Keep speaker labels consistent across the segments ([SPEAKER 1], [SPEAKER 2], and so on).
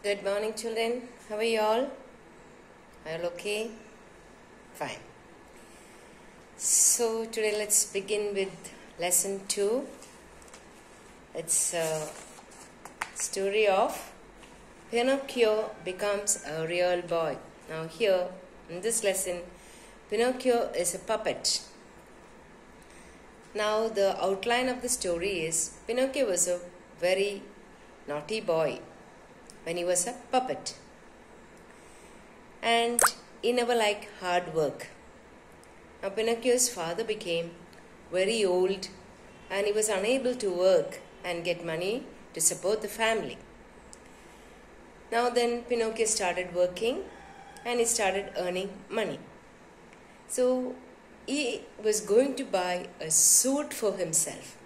[SPEAKER 1] Good morning, children. How are you all? Are you all okay? Fine. So today let's begin with lesson 2. It's a story of Pinocchio becomes a real boy. Now here in this lesson, Pinocchio is a puppet. Now the outline of the story is Pinocchio was a very naughty boy when he was a puppet, and he never liked hard work. Now Pinocchio's father became very old and he was unable to work and get money to support the family. Now then Pinocchio started working and he started earning money. So he was going to buy a suit for himself.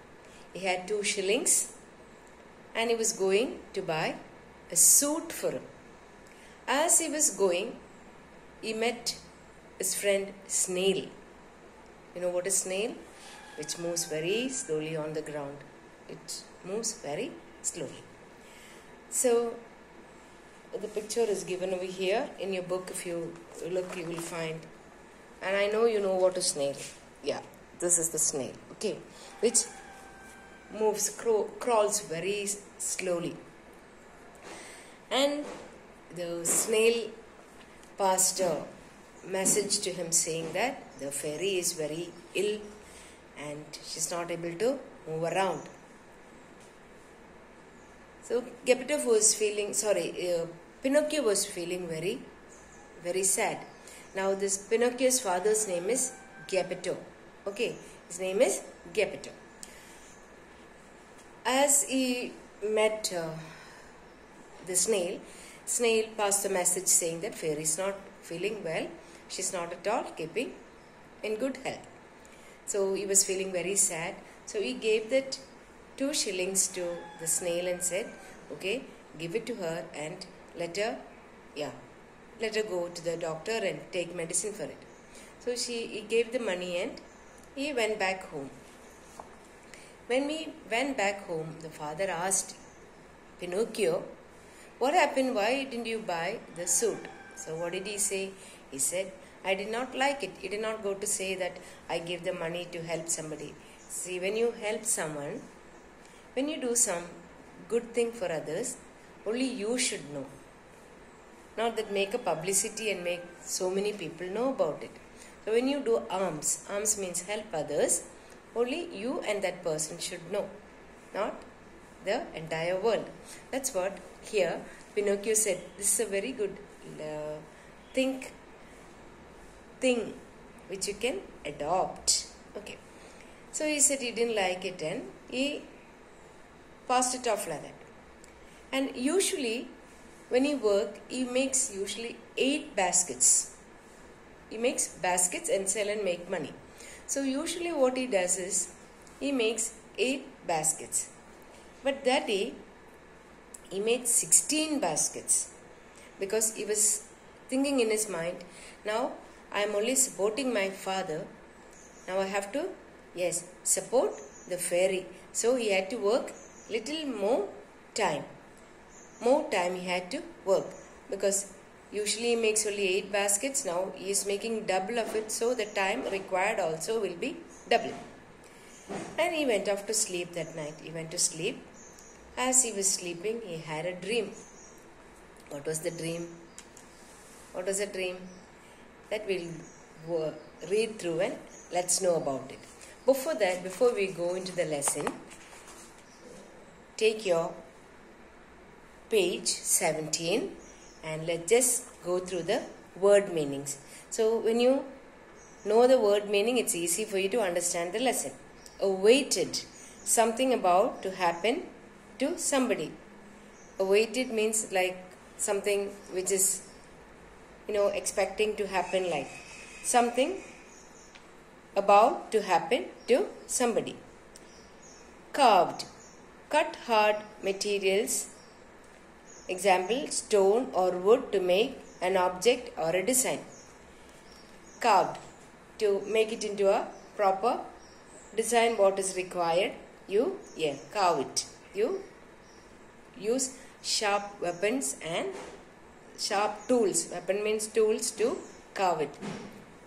[SPEAKER 1] He had 2 shillings and he was going to buy a suit for him. As he was going, he met his friend Snail. You know what is snail? Which moves very slowly on the ground. It moves very slowly. So the picture is given over here in your book. If you look, you will find. And I know you know what is snail. Yeah, this is the snail. Okay, which moves, crawls very slowly. And the snail passed a message to him saying that the fairy is very ill and she's not able to move around. So Pinocchio was feeling very, very sad. Now this Pinocchio's father's name is Geppetto. Okay, his name is Geppetto. As he met the snail passed a message saying that fairy is not feeling well. She's not at all keeping in good health. So he was feeling very sad. So he gave that 2 shillings to the snail and said, okay, give it to her and let her go to the doctor and take medicine for it. So he gave the money and he went back home. When we went back home, the father asked Pinocchio, what happened? Why didn't you buy the suit? So what did he say? He said, I did not like it. He did not go to say that I gave the money to help somebody. See, when you help someone, when you do some good thing for others, only you should know. Not that make a publicity and make so many people know about it. So when you do alms means help others, only you and that person should know, not the entire world. That's what here Pinocchio said. This is a very good thing which you can adopt. Okay. So he said he didn't like it and he passed it off like that. And usually when he works, he makes usually 8 baskets. He makes baskets and sell and make money. So usually what he does is he makes 8 baskets. But that day he made 16 baskets because he was thinking in his mind, now I am only supporting my father. Now I have to, support the fairy. So he had to work little more time. More time he had to work because usually he makes only 8 baskets. Now he is making double of it. So the time required also will be double. And he went off to sleep that night. He went to sleep. As he was sleeping, he had a dream. What was the dream? What was the dream? That we'll read through and let's know about it. Before that, before we go into the lesson, take your page 17 and let's just go through the word meanings. So when you know the word meaning, it's easy for you to understand the lesson. Awaited, something about to happen to somebody. Awaited means like something which is, expecting to happen, like something about to happen to somebody. Carved, cut hard materials, example stone or wood to make an object or a design. Carved, to make it into a proper design what is required, you carve it. You use sharp weapons and sharp tools. Weapon means tools to carve it.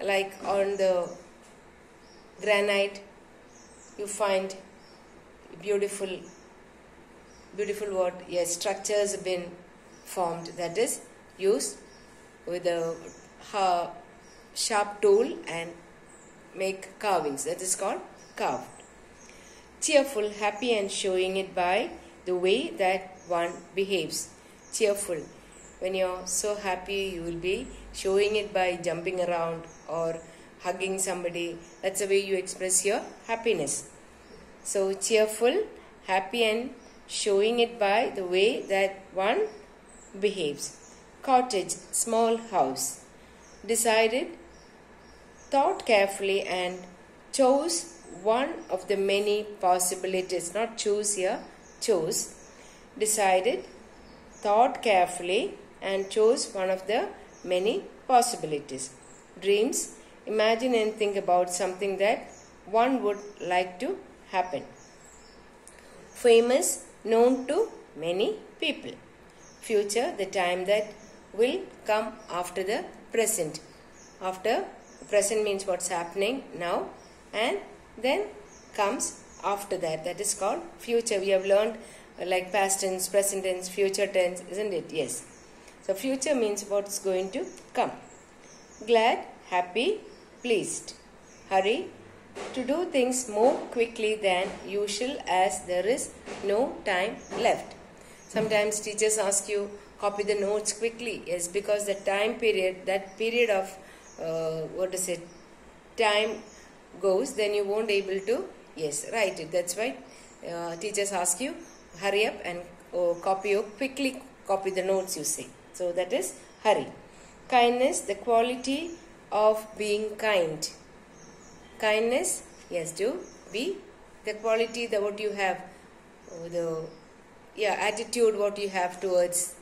[SPEAKER 1] Like on the granite, you find beautiful what? Yes, structures have been formed, that is used with a sharp tool and make carvings. That is called carved. Cheerful, happy, and showing it by the way that one behaves. Cheerful. When you're so happy, you will be showing it by jumping around or hugging somebody. That's the way you express your happiness. So cheerful, happy, and showing it by the way that one behaves. Cottage, small house. Decided, thought carefully, and chose one of the many possibilities. Not choose here, chose. Decided, thought carefully, and chose one of the many possibilities. Dreams, imagine and think about something that one would like to happen. Famous, known to many people. Future, the time that will come after the present. After present means what's happening now, and then comes after that. That is called future. We have learned like past tense, present tense, future tense, isn't it? Yes. So future means what's going to come. Glad, happy, pleased. Hurry, to do things more quickly than usual as there is no time left. Sometimes teachers ask you, copy the notes quickly. Yes, because the time period, that period of, time goes, then you won't able to, write it. That's why teachers ask you, hurry up and quickly copy the notes you say. So that is hurry. Kindness, the quality of being kind. Kindness, yes, to be the quality that what you have, attitude what you have towards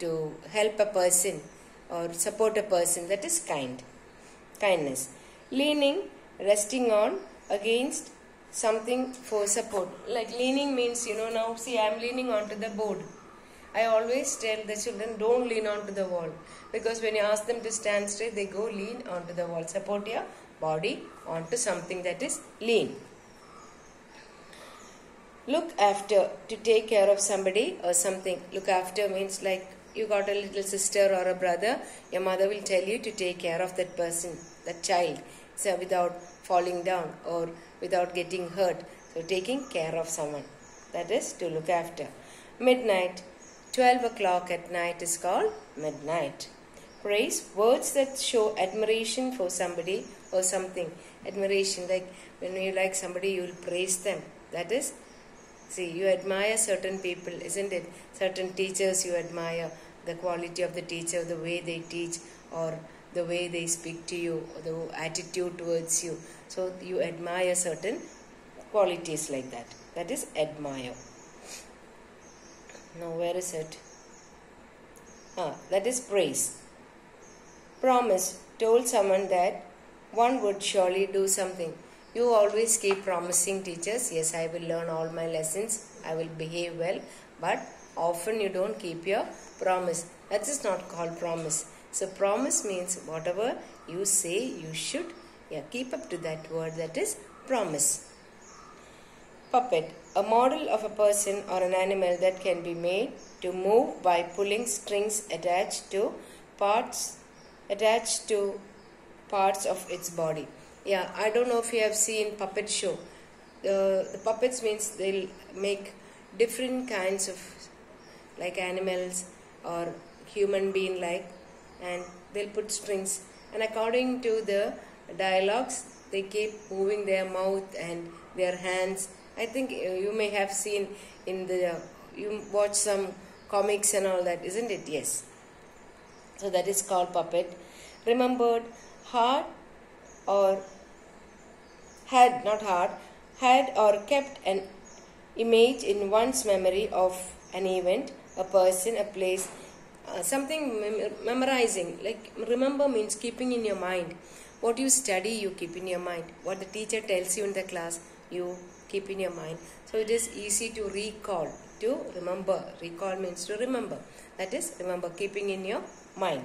[SPEAKER 1] to help a person or support a person, that is kindness. Leaning, resting on against something for support. Like leaning means, now see, I am leaning onto the board. I always tell the children, don't lean onto the wall, because when you ask them to stand straight, they go lean onto the wall. Support your body onto something, that is lean. Look after, to take care of somebody or something. Look after means like you got a little sister or a brother, your mother will tell you to take care of that person, that child, so without falling down or without getting hurt. So taking care of someone, that is to look after. Midnight, 12 o'clock at night is called midnight. Praise, words that show admiration for somebody or something. Admiration, like when you like somebody, you will praise them. That is, see, you admire certain people, isn't it? Certain teachers you admire, the quality of the teacher, the way they teach, or the way they speak to you, or the attitude towards you. So you admire certain qualities like that. That is admire. Now where is it? That is praise. Promise, told someone that one would surely do something. You always keep promising teachers, yes, I will learn all my lessons, I will behave well, but often you don't keep your promise. That is not called promise. So promise means whatever you say, you should keep up to that word, that is promise. Puppet, a model of a person or an animal that can be made to move by pulling strings attached to parts of its body. I don't know if you have seen puppet show. The puppets means they'll make different kinds of like animals or human being like, and they'll put strings, and according to the dialogues they keep moving their mouth and their hands. I think you may have seen you watch some comics and all that, isn't it? Yes. So that is called puppet. Remembered, had or kept an image in one's memory of an event, a person, a place, something memorizing. Like remember means keeping in your mind. What you study, you keep in your mind. What the teacher tells you in the class, you keep in your mind. So it is easy to recall, to remember. Recall means to remember. That is, remember, keeping in your mind.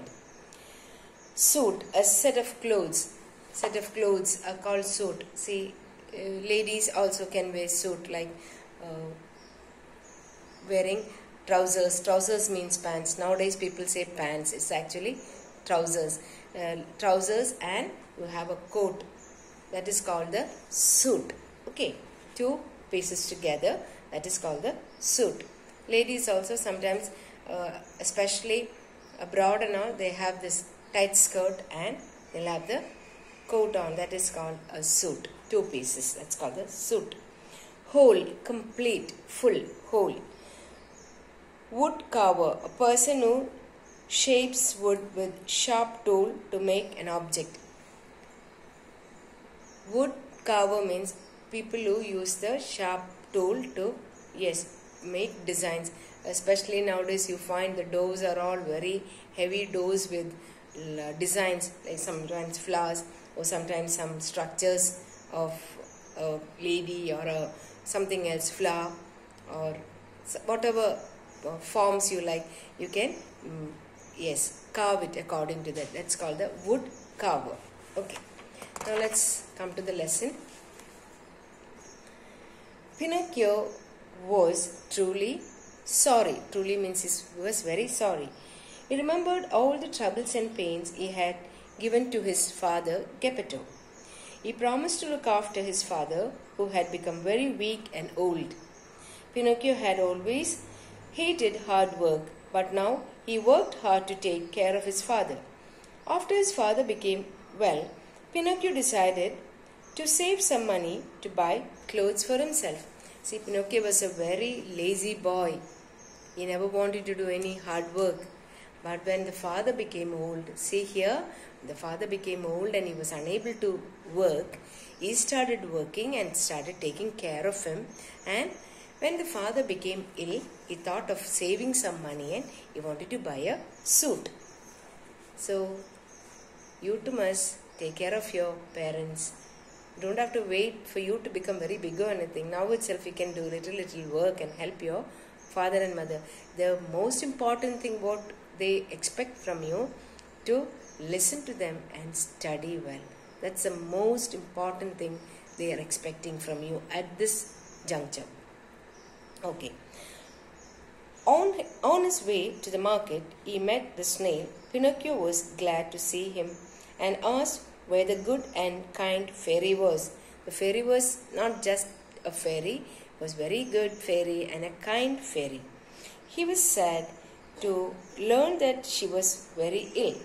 [SPEAKER 1] Suit, a set of clothes. Set of clothes are called suit. See, ladies also can wear suit, like wearing trousers. Trousers means pants. Nowadays people say pants. It's actually trousers. Trousers, and you have a coat. That is called the suit. Okay, two pieces together. That is called the suit. Ladies also sometimes, especially abroad and all, they have this tight skirt and they'll have the coat on. That is called a suit. Two pieces. That's called the suit. Whole, complete, full, whole. Wood carver, a person who shapes wood with sharp tool to make an object. Wood carver means people who use the sharp tool to, make designs. Especially nowadays you find the doors are all very heavy doors with designs, like sometimes flowers or sometimes some structures of a lady or something else, flower, or whatever forms you like, you can carve it according to that. That's called the wood carver. Okay, now let's come to the lesson. Pinocchio was truly sorry. Truly means he was very sorry. He remembered all the troubles and pains he had given to his father Geppetto. He promised to look after his father, who had become very weak and old. Pinocchio had always hated hard work, but now he worked hard to take care of his father. After his father became well, Pinocchio decided to save some money to buy clothes for himself. See, Pinocchio was a very lazy boy. He never wanted to do any hard work. But when the father became old, see here, the father became old and he was unable to work. He started working and started taking care of him. And when the father became ill, he thought of saving some money and he wanted to buy a suit. So, you too must take care of your parents. You don't have to wait for you to become very big or anything. Now itself you can do little work and help your father and mother. The most important thing what they expect from you, to listen to them and study well. That's the most important thing they are expecting from you at this juncture. Okay. On his way to the market, he met the snail. Pinocchio was glad to see him and asked where the good and kind fairy was. The fairy was not just a fairy, was very good fairy and a kind fairy. He was sad to learn that she was very ill.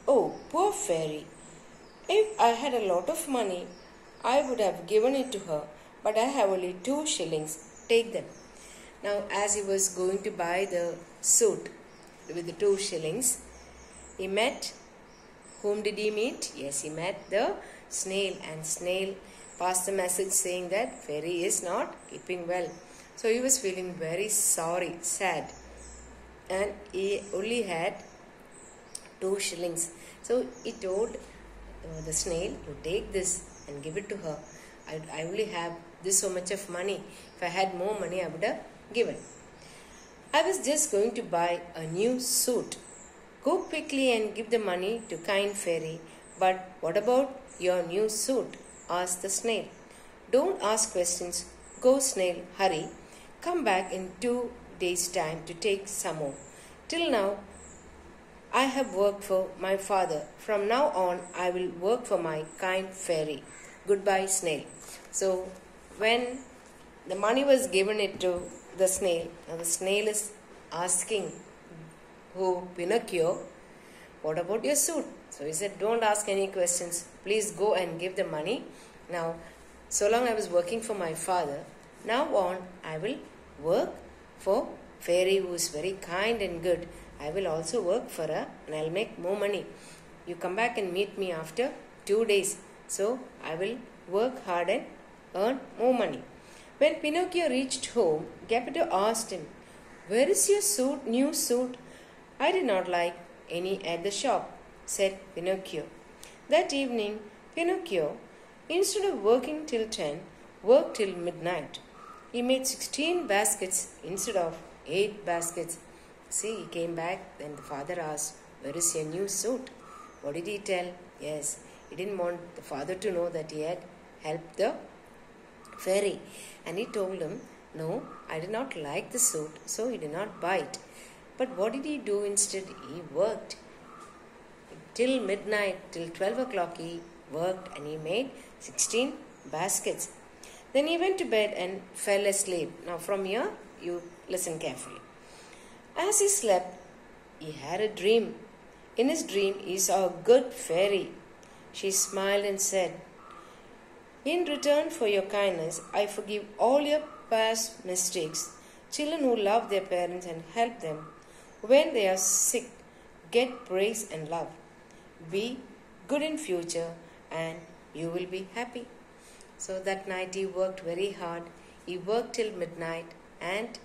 [SPEAKER 1] Oh, poor fairy! If I had a lot of money, I would have given it to her, but I have only 2 shillings. Take them. Now, as he was going to buy the suit with the 2 shillings, he met, whom did he meet? Yes, he met the snail, and snail passed the message saying that fairy is not keeping well. So he was feeling very sorry, sad, and he only had 2 shillings. So he told the snail to take this and give it to her. I only have this so much of money. If I had more money, I would have given. I was just going to buy a new suit. Go quickly and give the money to kind fairy. But what about your new suit? Asked the snail. Don't ask questions. Go, snail, hurry. Come back in 2 days' time to take some more. Till now, I have worked for my father. From now on, I will work for my kind fairy. Goodbye, snail. So, when the money was given it to the snail, now the snail is asking Pinocchio, what about your suit? So he said, don't ask any questions. Please go and give the money. Now, so long I was working for my father, now on I will work for fairy who is very kind and good. I will also work for her and I will make more money. You come back and meet me after 2 days. So I will work hard and earn more money. When Pinocchio reached home, Geppetto asked him, where is your new suit? I did not like any at the shop, said Pinocchio. That evening, Pinocchio, instead of working till 10, worked till midnight. He made 16 baskets instead of 8 baskets. See, he came back. Then the father asked, "Where is your new suit?" What did he tell? Yes, he didn't want the father to know that he had helped the fairy. And he told him, "No, I did not like the suit, so he did not buy it." But what did he do instead? He worked till midnight, till 12 o'clock he worked and he made 16 baskets. Then he went to bed and fell asleep. Now from here, you listen carefully. As he slept, he had a dream. In his dream, he saw a good fairy. She smiled and said, "In return for your kindness, I forgive all your past mistakes. Children who love their parents and help them when they are sick get praise and love. Be good in future and you will be happy." So that night he worked very hard. He worked till midnight, and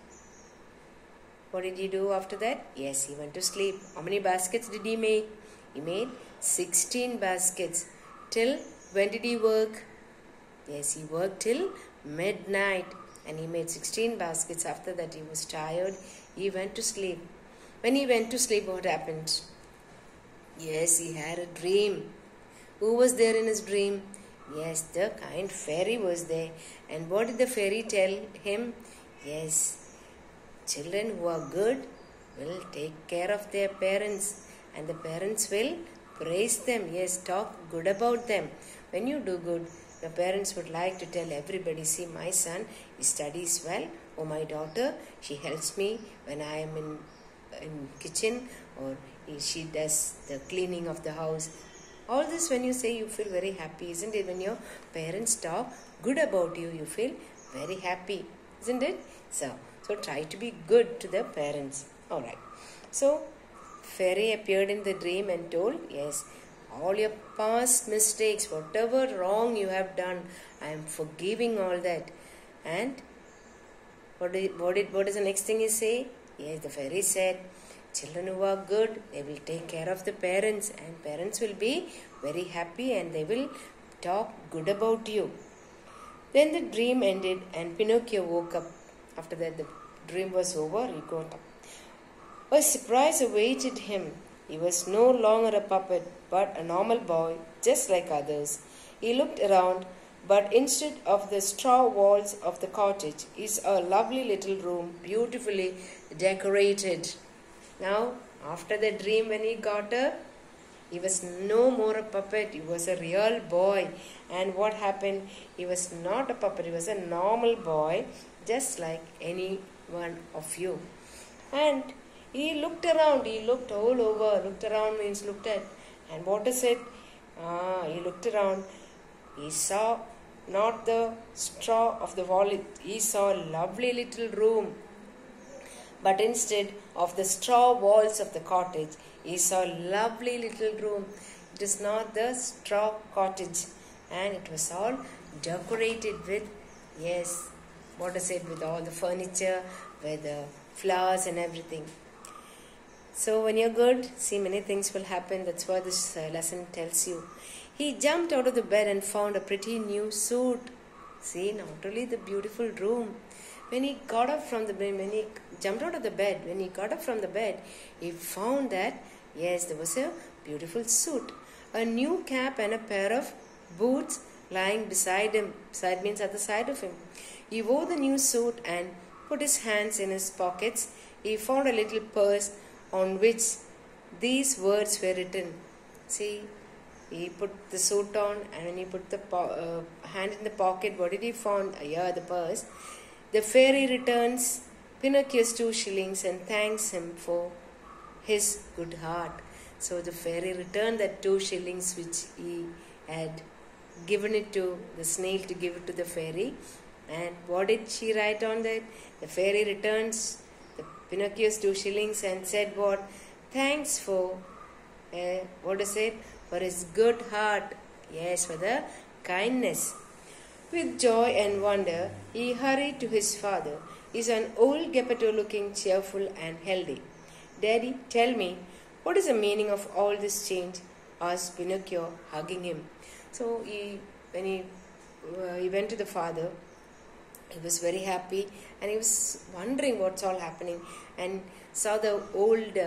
[SPEAKER 1] what did he do after that? Yes, he went to sleep. How many baskets did he make? He made 16 baskets. Till when did he work? Yes, he worked till midnight and he made 16 baskets. After that he was tired. He went to sleep. When he went to sleep, what happened? Yes, he had a dream. Who was there in his dream? Yes, the kind fairy was there. And what did the fairy tell him? Yes, children who are good will take care of their parents and the parents will praise them. Yes, talk good about them. When you do good, your parents would like to tell everybody, "See, my son, he studies well. Or my daughter, she helps me when I am in kitchen, or she does the cleaning of the house." All this, when you say, you feel very happy, isn't it? When your parents talk good about you, you feel very happy, isn't it? So try to be good to the parents. Alright. So fairy appeared in the dream and told, "Yes, all your past mistakes, whatever wrong you have done, I am forgiving all that." And what is the next thing he say? Yes, the fairy said, "Children who are good, they will take care of the parents and parents will be very happy and they will talk good about you." Then the dream ended and Pinocchio woke up. After that, the dream was over. He got up. A surprise awaited him. He was no longer a puppet, but a normal boy, just like others. He looked around, but instead of the straw walls of the cottage, he saw a lovely little room, beautifully decorated. Now, after the dream, when he got up, he was no more a puppet. He was a real boy. And what happened? He was not a puppet. He was a normal boy, just like any one of you. And he looked around. He looked all over. Looked around means looked at. And what is it? He looked around. He saw not the straw of the wall. He saw a lovely little room. But instead of the straw walls of the cottage, he saw a lovely little room. It is not the straw cottage. And it was all decorated with, yes, what is it, with all the furniture, with the flowers and everything. So when you're good, see, many things will happen. That's what this lesson tells you. He jumped out of the bed and found a pretty new suit. See, not only the beautiful room. When he got up from the bed, when he jumped out of the bed, when he got up from the bed, he found that, yes, there was a beautiful suit, a new cap and a pair of boots lying beside him. Beside means at the side of him. He wore the new suit and put his hands in his pockets. He found a little purse on which these words were written. See, he put the suit on, and when he put the hand in the pocket, what did he find? Here, the purse. The fairy returns Pinocchio's 2 shillings and thanks him for his good heart. So the fairy returned that 2 shillings which he had given it to the snail to give it to the fairy. And what did she write on that? The fairy returns the Pinocchio's 2 shillings and said what? Thanks for, what is it? For his good heart. Yes, for the kindness. With joy and wonder, he hurried to his father. He's an old Geppetto looking cheerful and healthy. "Daddy, tell me, what is the meaning of all this change?" asked Pinocchio, hugging him. So when he went to the father, He was very happy and he was wondering what's all happening, and saw the old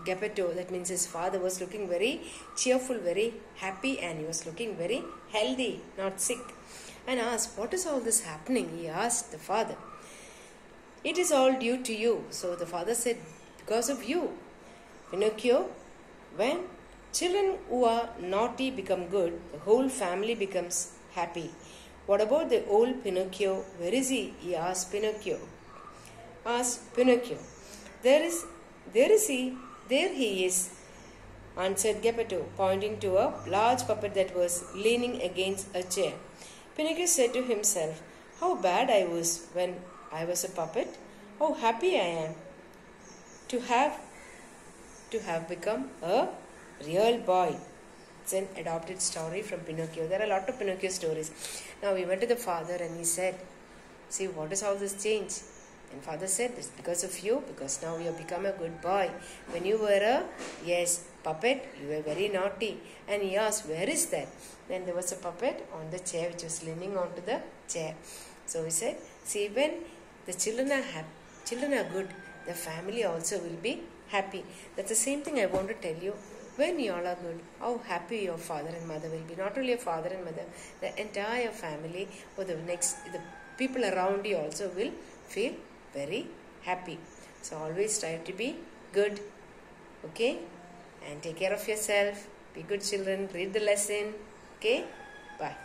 [SPEAKER 1] Geppetto, that means his father, was looking very cheerful, very happy, and he was looking very healthy, not sick, and asked, "What is all this happening?" He asked the father. "It is all due to you." So the father said, "Because of you, Pinocchio, when children who are naughty become good, the whole family becomes happy. What about the old Pinocchio? Where is he?" He asked Pinocchio. There is he, there he is, answered Geppetto, pointing to a large puppet that was leaning against a chair. Pinocchio said to himself, "How bad I was when I was a puppet. How happy I am to have become a real boy." It's an adopted story from Pinocchio. There are a lot of Pinocchio stories. Now we went to the father and he said, "See, what is all this change?" And father said, "It's because of you, because now you have become a good boy. When you were a puppet, you were very naughty." And he asked, "Where is that?" Then there was a puppet on the chair which was leaning onto the chair. So he said, "See, when the children are good, the family also will be happy." That's the same thing I want to tell you. When you all are good, how happy your father and mother will be. Not only your father and mother, the entire family or the people around you also will feel very happy. So always try to be good, okay? And take care of yourself. Be good children. Read the lesson. Okay? Bye.